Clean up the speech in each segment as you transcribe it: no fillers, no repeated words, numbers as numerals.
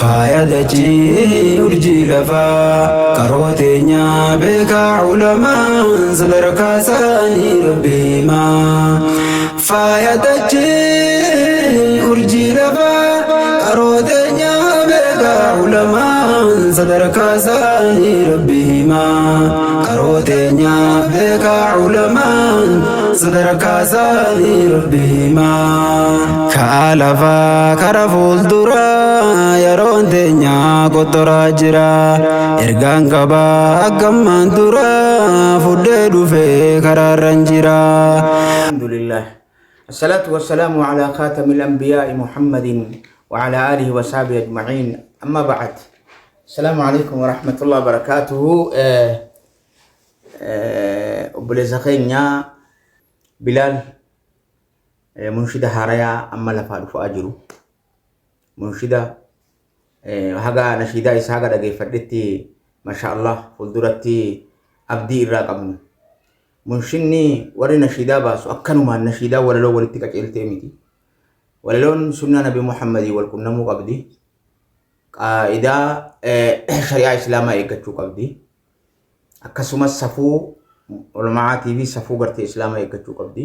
faayadachii urjii lafaa karooteenya beekaa ulamaan sadarkaa isaanii rabbi himaa. Faayadachii urjii lafaa karooteenya beekaa ulamaan sadarkaa isaanii rabbi himaa. Karooteenya beekaa ulamaan sadarkaa isaanii rabbi himaa. Ka'a lafaa kara fuulduraa yeroon teenya qottoraa jira. Ergaan qabaa akkammaan duraa fuudhee dhufee karaarran jira. Alhamdulillah. Assalatu wassalamu ala khatamil anbiya'i Muhammadin wa ala alihi wa sahbihi ajma'in. Amma ba'd. Assalamu alaikum warahmatullahi wabarakatuh. Obboleessa keenya Bilaal munshida haarayaa amma lafaa dhufaa jiru. Munshida haga nashiidaa isaa haga dhageeffadhetti mashaallah fuulduratti abdii irraa qabna. Munshinni warri nashiidaa baasu akkanumaan nashiidaa walaloo walitti qaceeltee miti. Walaloon sunnaa Nabi Muhammadii wal qunnamuu qabdi. Qaa'idaa shari'aa Islaamaa eeggachuu qabdi. Akkasumas safuu ulmaatii fi safuu gartee Islaamaa eeggachuu qabdi.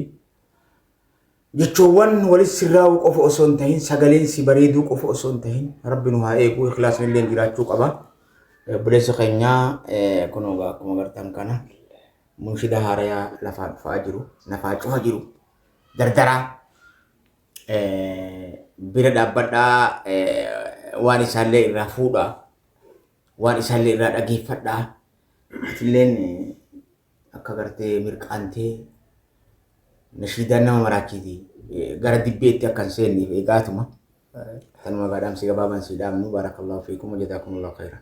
Jechoowwan walis sirraa'uu qofa osoo hin tahin, sagaleen si bareeduu qofa osoo hin tahin, Rabbi nu haa eeguu, ikhlaasni illee jiraachuu qaba. Obboleessa keenya kunoo akkuma agartan kana munshida haarayaa lafaa dhufaa jiru, lafaa cufa jiru, dardaraa bira dhaabbadhaa, waan isaallee irraa fuudhaa, waan isaallee irraa dhageeffadhaa. Atilleen akka gartee mirqaantee nashiidaan nama maraachiiti. Gara dibbeetti akkan seenniif eegaatuma. Tanuma gaadhaamsi gabaabaan siidhaamnu. Baarakallahu fiikum wa jazaakumullahu khairan.